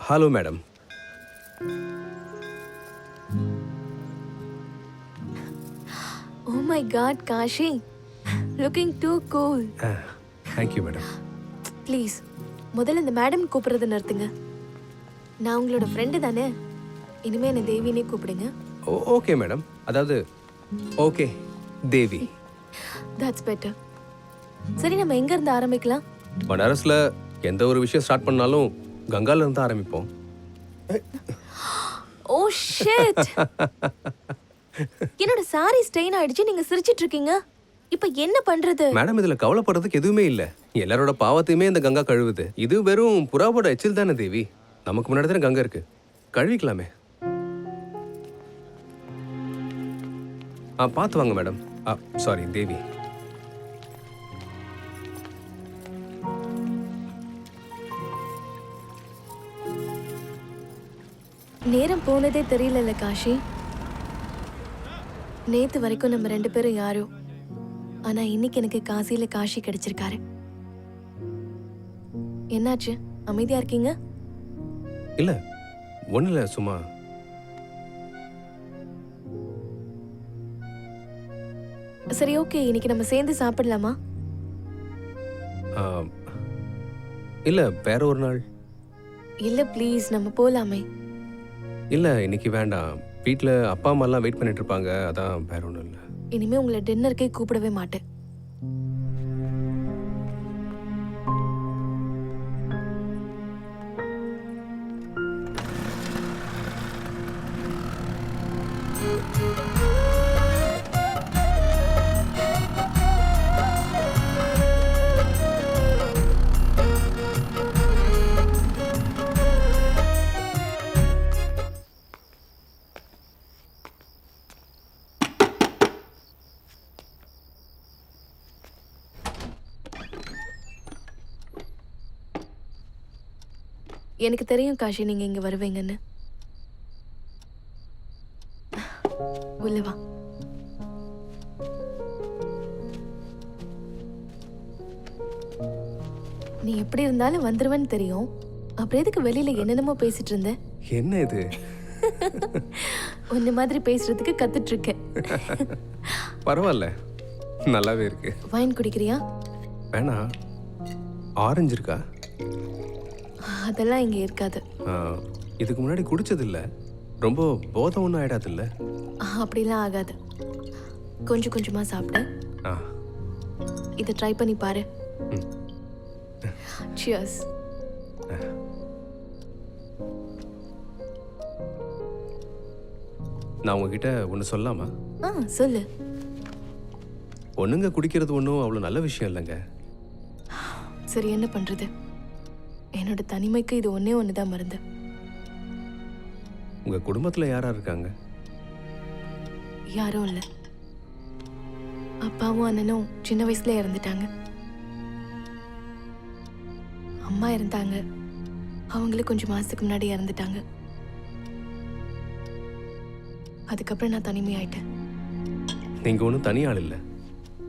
Hello madam. Oh my God, Kashi. Looking too cool. Thank you madam. Please முதல்ல இந்த madam கூப்பிடுறத நிறுத்துங்க. நான் உங்களோட ஃப்ரெண்டு தானே. இனிமே என்ன தேவினே கூப்பிடுங்க. Okay madam. அதாவது ஓகே தேவி. That's better. சரி, நம்ம எங்க இருந்து ஆரம்பிக்கலாம்? பனாரஸ்ல எந்த ஒரு விஷயம் ஸ்டார்ட் பண்ணாலும் கங்கால இருந்து ஆரம்பிப்போம். Oh shit. என்னோட சாரி ஸ்டெயின் ஆயிடுச்சு. நீங்க சிரிச்சிட்டு இருக்கீங்க. இப்போ என்ன பண்றது? மேடம் இதுல கவலைப்படுறதுக்கு எதுவுமே இல்ல. எல்லாரோட பாவத்தையுமே இந்த கங்கா கழுவுது. இது வெறும் புறாவோட எச்சில் தானே தேவி. நமக்கு முன்னாடி தானே கங்கா இருக்கு, கழுவிக்கலாமே. பார்த்து வாங்க மேடம். சாரி தேவி. நேரம் போனதே தெரியல காஷி. நேத்து வரைக்கும் நம்ம 2 பேரும் யாரோ, ஆனா இன்னைக்கு எனக்கு காசியில காஷி கிடைச்சிருக்காரு. என்னாச்சு, அமைதியா இருக்கீங்க? இல்ல ஒண்ணு இல்ல, சும்மா. சரி ஓகே, இன்னைக்கு நம்ம சேர்ந்து சாப்பிடலாமா? இல்ல வேற ஒரு நாள். இல்ல ப்ளீஸ், நம்ம போலாமே. இல்ல இன்னைக்கு வேண்டாம். வீட்ல அப்பா அம்மா எல்லாம் வெயிட் பண்ணிட்டு இருப்பாங்க, அதான் வேற ஒண்ணும் இல்ல. இனிமே உங்களை டின்னருக்கே கூப்பிடவே மாட்டேன். எனக்கு தெரியும் காஷி, நீங்க இங்க வருவீங்கன்னு. உள்ள வா. நீ எப்படி இருந்தாலும் வந்துருவேன்னு தெரியும். அப்புறம் எதுக்கு வெளியில என்னென்னமோ பேசிட்டு இருந்த? என்ன இது? உன்ன மாதிரி பேசுறதுக்கு கத்துட்டு இருக்கேன். பரவாயில்ல, நல்லாவே இருக்கு. வைன் குடிக்கிறியா? வேணா. ஆரஞ்சு இருக்கா? அதெல்லாம் இங்க இருக்காது. இதுக்கு முன்னாடி குடிச்சது இல்ல. ரொம்ப போதை ஒன்றும் ஆயிடாது இல்ல? அப்படிலாம் ஆகாது. கொஞ்சம் கொஞ்சமா சாப்பிடு. இதை ட்ரை பண்ணி பாரு. Cheers. நான் உங்ககிட்ட ஒன்று சொல்லலாமா? சொல்லு. பொண்ணுங்க குடிக்கிறது ஒன்றும் அவ்வளோ நல்ல விஷயம் இல்லைங்க. சரி, என்ன பண்றது? என்னோட தனிமைக்கு இது ஒன்னே ஒண்ணுதான் மருந்து. உங்க குடும்பத்துல யாரா இருக்காங்க? யாரும் இல்ல. அப்பாவும் அண்ணனும் சின்ன வயசுல இறந்துட்டாங்க. அம்மா இருந்தாங்க, அவங்களும் கொஞ்சம் மாசத்துக்கு முன்னாடி இறந்துட்டாங்க. அதுக்கப்புறம் நான் தனிமையாயிட்டேன். நீங்க ஒன்றும் தனி ஆள் இல்லை,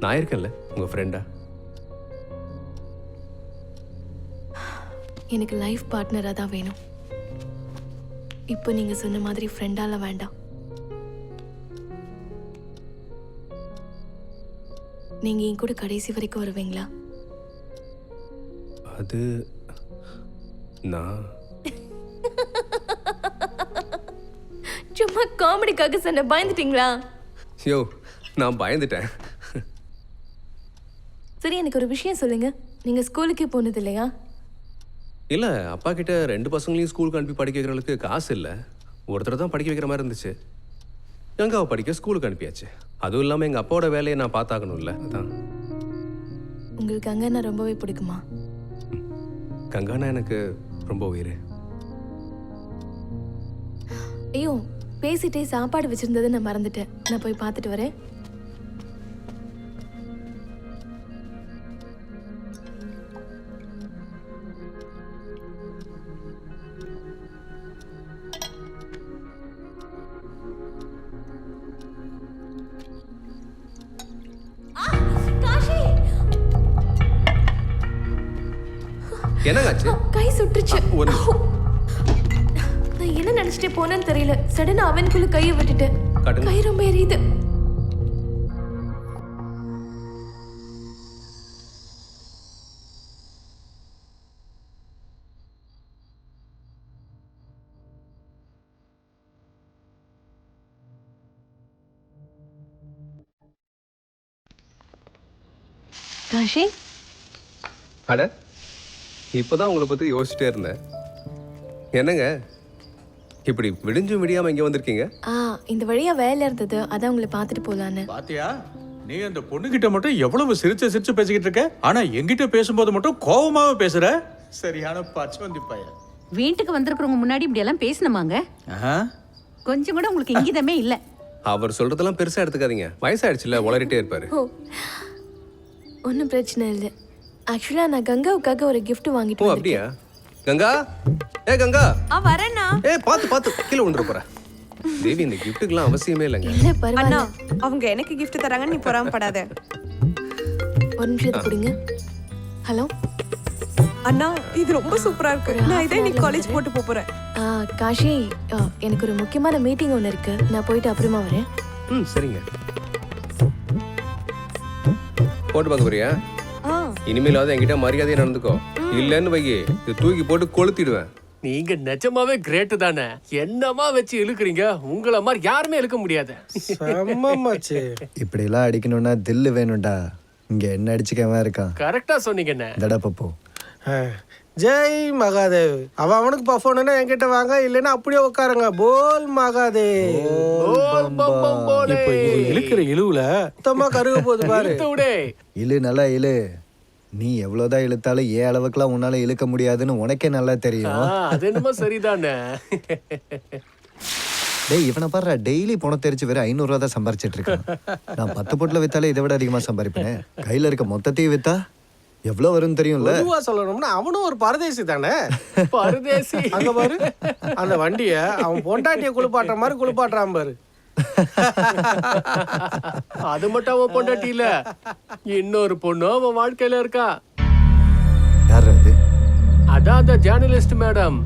நான் இருக்கேன்ல உங்க ஃப்ரெண்டா. எனக்கு லைஃப் பார்ட்னரா தான் வேணும். இப்போ நீங்க சொன்ன மாதிரி ஃப்ரெண்டால வேண்டாம். நீங்க என் கூட கடைசி வரைக்கும் வருவீங்களா? அது நான் சும்மா காமெடிக்காக சொன்ன. பயந்துட்டீங்களா? யோ, நான் பயந்துட்டேன். சரி, எனக்கு ஒரு விஷயம் சொல்லுங்க. நீங்க ஸ்கூலுக்கே போனது இல்லையா? இல்ல, அப்பா கிட்ட 2 பசங்களையும் ஸ்கூலுக்கு அனுப்பி படிக்க வைக்கிறதுக்கு காசு இல்லை. ஒருத்தர் தான் படிக்க வைக்கிற மாதிரி இருந்துச்சு. கங்காவை படிக்க ஸ்கூலுக்கு அனுப்பியாச்சு. அதுவும் இல்லாமல் எங்கள் அப்பாவோட வேலையை நான் பார்த்தாகணும்ல, அதான். உங்களுக்கு கங்கானா ரொம்பவே பிடிக்குமா? கங்கானா எனக்கு ரொம்ப உயிர். ஐயோ, பேசிட்டே சாப்பாடு வச்சிருந்ததை நான் மறந்துட்டேன். நான் போய் பார்த்துட்டு வரேன். என்னங்காச்சு? கை சுட்டுச்சு. நினைச்சிட்டே போனேன்னு தெரியல, சடனா அவனுக்குள்ள கையை விட்டுட்டேன். காட்டுங்க. கை ரொம்ப எரியுது. காஷி, அட இப்போதான் உங்களை பற்றி யோசிச்சுட்டே இருந்தேன். என்னங்க இப்படி விடிஞ்சும் விடியாமல் இங்கே வந்திருக்கீங்க? இந்த வழியா வேலை இருந்தது, அதான் உங்களை பார்த்துட்டு போலான்னு. பாத்தியா, நீ அந்த பொண்ணுகிட்ட மட்டும் எவ்வளவு சிரிச்சு சிரிச்சு பேசிக்கிட்டு இருக்க, ஆனா என்கிட்ட பேசும்போது மட்டும் கோவமாவே பேசுற. சரியான பச்சவந்தி பையன். வீட்டுக்கு வந்திருக்கிறவங்க முன்னாடி இப்படி எல்லாம் பேசணுமாங்க? கொஞ்சம் கூட உங்களுக்கு இங்கிதமே இல்ல. அவர் சொல்றதெல்லாம் பெருசா எடுத்துக்காதீங்க, வயசாயிடுச்சுல, உளறிட்டே இருப்பாரு. ஓ, ஒன்றும் பிரச்சனை இல்லை. ஆக்சுவலாக நான் கங்காவுக்காக ஒரு கிஃப்ட் வாங்கிட்டு ஓ வந்திருக்கேன். அப்படியா? கங்கா, ஏ கங்கா, வரேண்ணா. ஏ பார்த்து கீழே விழுந்துற போற. தேவி, இந்த கிஃப்ட்டுக்கெல்லாம் அவசியமே இல்லைங்க. இல்லை பரவாயில்ல. அவங்க எனக்கு கிஃப்ட் தராங்கன்னு நீ பொறாமப்படாத. ஒரு நிமிஷத்தை கொடுங்க. ஹலோ அண்ணா, இது ரொம்ப சூப்பரா இருக்கு. நான் இதே நீ காலேஜ் போட்டு போறேன். காஷி, எனக்கு ஒரு முக்கியமான மீட்டிங் ஒன்று இருக்கு, நான் போயிட்டு அப்புறமா வரேன். சரிங்க. போட்டு பார்க்க போறியா? இனிமேலாவது என்கிட்ட மரியாதையா நடந்துக்கோ, இல்லன்னு வைகி இது தூக்கி போட்டு கொளுத்திடுவேன். நீங்க நிஜமாவே கிரேட் தானே. என்னமா வச்சு இழுக்குறீங்க, உங்களை மாதிரி யாருமே இழுக்க முடியாது. இப்படி எல்லாம் அடிக்கணும்னா தில்லு வேணும்டா. இங்க என்ன அடிச்சுக்கவன் இருக்கான். கரெக்டா சொன்னீங்க. தடா பப்போ. ஜெய் மகாதேவ். அவனுக்கு பஃபோனா என்கிட்ட வாங்க, இல்லைன்னா அப்படியே உட்காருங்க. போல் மகாதேவ். இப்ப இது இழுக்கிற இழுவுல மொத்தமா கருக போகுது பாரு. இழு, நல்லா இழு. நீ எவ்வளவுதான் இழுத்தாலும் ஏன் அளவுக்குலாம் உன்னால இழுக்க முடியாதுன்னு உனக்கே நல்லா தெரியும். அது என்னமோ சரிதானே. டேய், இவனை பாரு, டெய்லி பணம் தெரிச்சு வேற 500 ரூபா தான் சம்பாரிச்சிட்டு இருக்கான். நான் 10 பொட்டில் வித்தாலே இதை விட அதிகமா சம்பாதிப்பேன். கையில இருக்க மொத்தத்தையும் வித்தா எவ்வளவு வரும் தெரியும்ல. பொதுவா சொல்லணும்னா அவனும் ஒரு பரதேசி தானே. பரதேசி. அங்க பாரு, அந்த வண்டிய அவன் பொண்டாட்டிய குளிப்பாட்டுற மாதிரி குளிப்பாட்டுறான் பாரு. அது மட்டும் அவன் பொண்டாட்டி இல்ல, இன்னொரு பொண்ணு அவன் வாழ்க்கையில இருக்கா. யார் அது? அதான் அந்த ஜேர்னலிஸ்ட் மேடம்.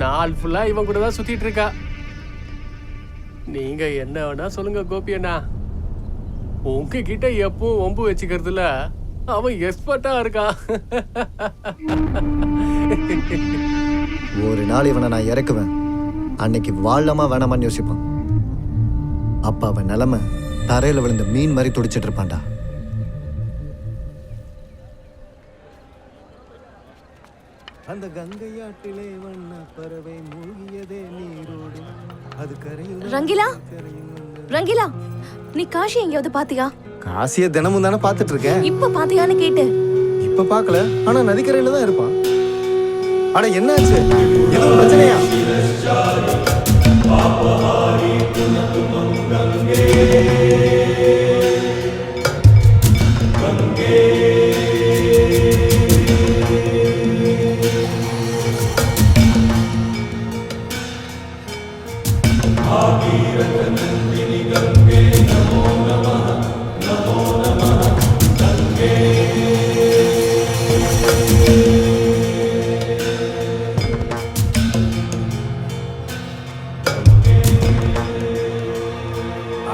நாள் ஃபுல்லா இவன் கூட தான் சுத்திட்டு இருக்கா. நீங்க என்ன வேணா சொல்லுங்க கோபி அண்ணா, உங்ககிட்ட எப்பவும் ஒம்பு வச்சுக்கிறதுல அவன் எக்ஸ்பர்ட்டா இருக்கான். ஒரு நாள் இவனை நான் இறக்குவேன், அன்னைக்கு வாழலாமா வேணாமான்னு யோசிப்பான். அப்ப அவன் நிலைமை தரையில விழுந்த மீன் மாதிரி துடிச்சிட்டு இருப்பான்டா. அந்த கங்கையாட்டிலே வண்ண பறவை மூழ்கியதே நீரோடு, அது கரையில். ரங்கிலா, ரங்கிலா, நீ காஷி எங்கேயாவது பாத்தியா? காசிய தினமும் தானே பாத்துட்டு இருக்கேன். இப்ப பாத்தியான்னு கேட்டேன். இப்ப பாக்கல, ஆனா நதிக்கரையில தான் இருப்பான். ஆனா என்னாச்சு, எதுவும் பிரச்சனையா?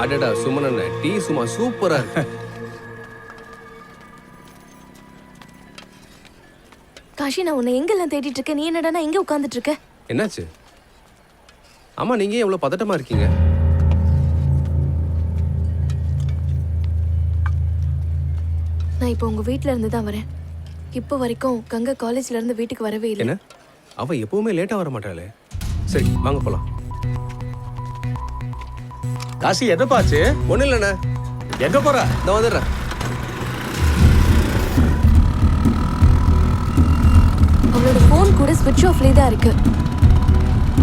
அடடா சுமனண்ண, டீ சும்மா சூப்பரா இருக்கு. காஷி, நான் உன்னை எங்கெல்லாம் தேடிட்டு இருக்கேன், நீ என்னடா எங்க உட்கார்ந்துட்டு இருக்க? என்னாச்சு? ஆமா, நீங்க ஏன் இவ்வளவு பதட்டமா இருக்கீங்க? நான் இப்போ உங்க வீட்ல இருந்து தான் வரேன். இப்போ வரைக்கும் கங்கா காலேஜ்ல இருந்து வீட்டுக்கு வரவே இல்லை. என்ன, அவ எப்பவுமே லேட்டா வர மாட்டாளே. சரி வாங்க போலாம். காசி, எதை பாச்சு? ஒண்ணு இல்லண்ணே. எங்க போற? நான் வந்துடுறேன். அவளோட போன் கூட ஸ்விட்ச் ஆஃப்லயே தான் இருக்கு.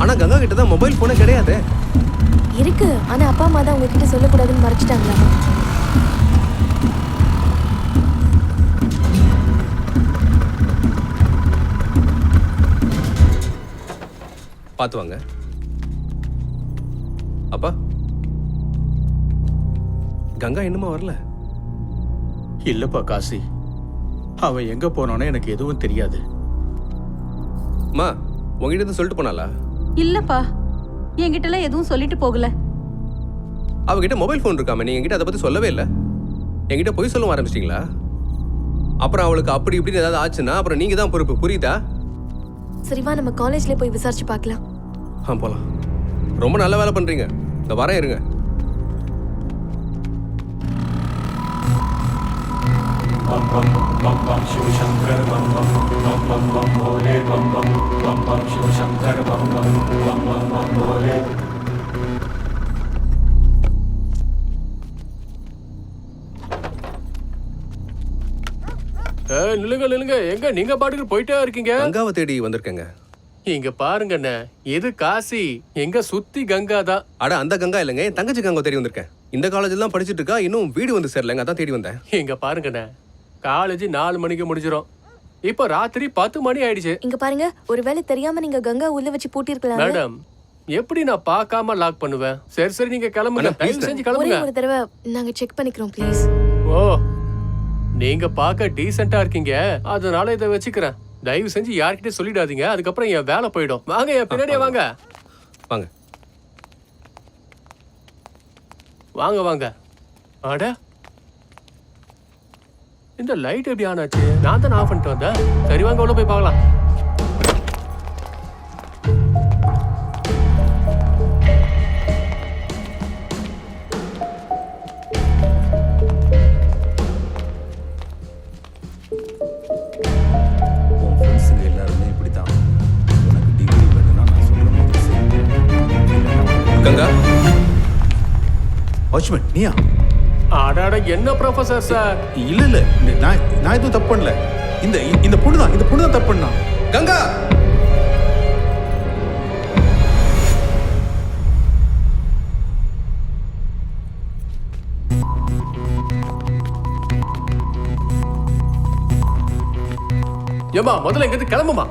ஆனா கங்கா கிட்ட தான் மொபைல் போனே கிடையாது. இருக்கு, ஆனா அப்பா அம்மா தான் உங்ககிட்ட சொல்லக்கூடாதுன்னு மறைச்சிட்டாங்களா? பார்த்து வாங்க. அப்பா, கங்கா இன்னுமா வரல? இல்லப்பா காசி, அவன் எங்க போனானோ எனக்கு எதுவும் தெரியாது. அம்மா, உங்ககிட்ட இருந்து சொல்லிட்டு போனாளா? இல்லப்பா, என்கிட்ட எல்லாம் எதுவும் சொல்லிட்டு போகல. அவகிட்ட மொபைல் ஃபோன் இருக்காம நீங்க என்கிட்ட அதை பத்தி சொல்லவே இல்லை. என்கிட்ட பொய் சொல்ல ஆரம்பிச்சிட்டீங்களா? அப்புறம் அவளுக்கு அப்படி இப்படின்னு ஏதாவது ஆச்சுன்னா அப்புறம் நீங்க தான் பொறுப்பு, புரியுதா? சரிவா, நம்ம காலேஜ்ல போய் விசாரிச்சு பார்க்கலாம். போலாம். ரொம்ப நல்ல வேலை பண்றீங்க. இந்த வரேன் இருங்க. நில்லுங்க நில்லுங்க, எங்க நீங்க பாட்டுக்கு போயிட்டே இருக்கீங்க? கங்காவை தேடி வந்திருக்கேங்க. இங்க பாருங்கண்ணே, இது காசி, எங்க சுத்தி கங்கா தான். அட அந்த கங்கா இல்லைங்க, என் தங்கச்சி கங்கா தேடி வந்திருக்கேன். இந்த காலேஜ்ல தான் படிச்சிட்டு இருக்கா, இன்னும் வீடு வந்து சேரலங்க, அதான் தேடி வந்தேன். இங்க பாருங்கண்ணே, காலேஜ் 4 மணிக்கு முடிஞ்சிடும். இப்ப ராத்திரி 10 மணி ஆயிடுச்சு. இங்க பாருங்க, ஒருவேளை தெரியாம நீங்க கங்கா உள்ள வச்சு பூட்டிருக்கலாம். மேடம், எப்படி நான் பார்க்காம லாக் பண்ணுவேன்? சரி சரி, நீங்க கிளம்புங்க, அண்ணா, please தயவு செஞ்சு ஒரே கிளம்புங்க. ஒரு தடவை நாங்க செக் பண்ணிக்கிறோம் ப்ளீஸ். ஓ, நீங்க பார்க்க டீசெண்டா இருக்கீங்க, அதனால இதை வச்சுக்கிறேன். தயவு செஞ்சு யார்கிட்ட சொல்லிடாதீங்க, அதுக்கப்புறம் என் வேலை போயிடும். வாங்க, என் பின்னாடியே வாங்க. வாங்க. வாங்க வாங்க. அட, இந்த லைட் எப்படி ஆன் ஆச்சு? நான் தான் ஆஃப் பண்ணிட்டு வந்தேன். சரி வாங்க, உள்ள போய் பார்க்கலாம். உன் ஃப்ரெண்ட்ஸுங்க எல்லாருமே இப்படி தான். உனக்கு டிகிரி வேணும்னா நான் சொல்கிற மாதிரி செய். கங்கா, வாட்ச்மேன் நீயா? அடாட, என்ன ப்ரொஃபசர் சார்? இல்ல இல்ல, நான் எதுவும் தப்பு பண்ணல. இந்த பொண்ணு தான் தப்பு பண்ணா. கங்கா! ஏமா, முதல்ல இங்கிருந்து கிளம்புமா.